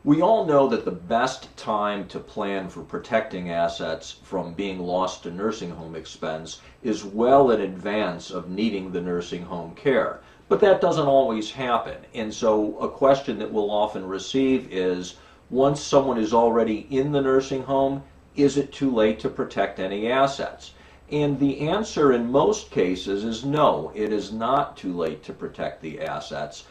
We all know that the best time to plan for protecting assets from being lost to nursing home expense is well in advance of needing the nursing home care. But that doesn't always happen. And so a question that we'll often receive is, once someone is already in the nursing home, is it too late to protect any assets? And the answer in most cases is no, it is not too late to protect the assets.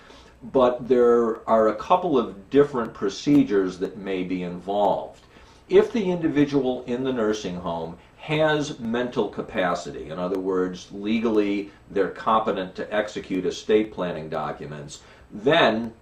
But there are a couple of different procedures that may be involved. If the individual in the nursing home has mental capacity, in other words, legally they're competent to execute estate planning documents, then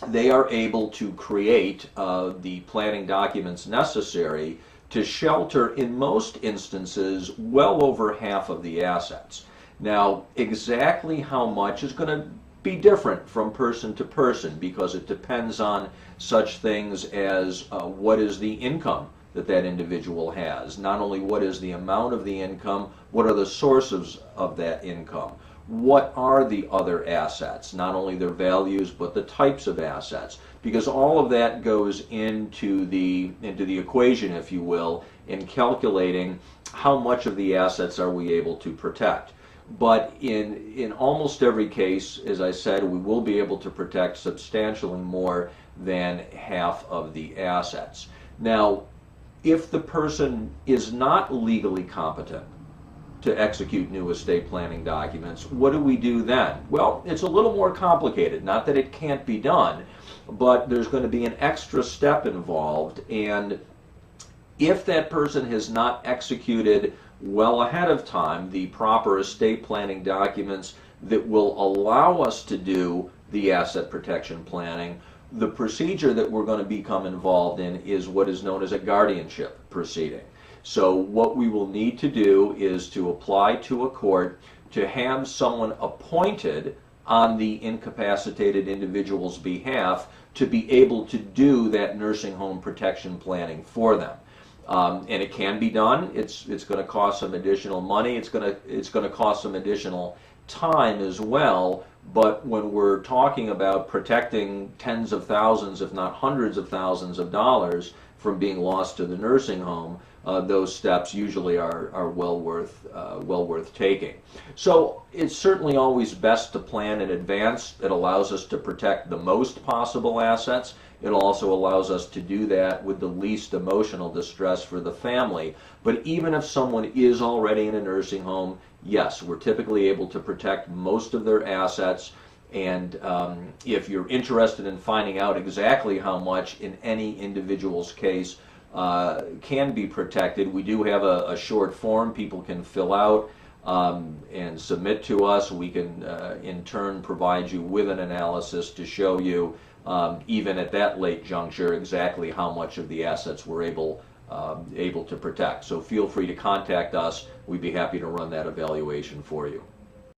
they are able to create the planning documents necessary to shelter, in most instances, well over half of the assets. Now, exactly how much is going to be different from person to person because it depends on such things as what is the income that that individual has. Not only what is the amount of the income, what are the sources of that income? What are the other assets? Not only their values, but the types of assets. Because all of that goes into the equation, if you will, in calculating how much of the assets are we able to protect. But in almost every case, as I said, we will be able to protect substantially more than half of the assets. Now, if the person is not legally competent to execute new estate planning documents, what do we do then? Well, it's a little more complicated. Not that it can't be done, but there's going to be an extra step involved. And if that person has not executed well ahead of time the proper estate planning documents that will allow us to do the asset protection planning, the procedure that we're going to become involved in is what is known as a guardianship proceeding. So what we will need to do is to apply to a court to have someone appointed on the incapacitated individual's behalf to be able to do that nursing home protection planning for them. And it can be done. It's going to cost some additional money. It's going to cost some additional time as well. But when we're talking about protecting tens of thousands, if not hundreds of thousands of dollars from being lost to the nursing home, those steps usually are well worth taking. So it's certainly always best to plan in advance. It allows us to protect the most possible assets. It also allows us to do that with the least emotional distress for the family. But even if someone is already in a nursing home, yes, we're typically able to protect most of their assets. And if you're interested in finding out exactly how much in any individual's case can be protected, we do have a short form people can fill out and submit to us. We can in turn provide you with an analysis to show you even at that late juncture exactly how much of the assets we're able to protect. So feel free to contact us. We'd be happy to run that evaluation for you.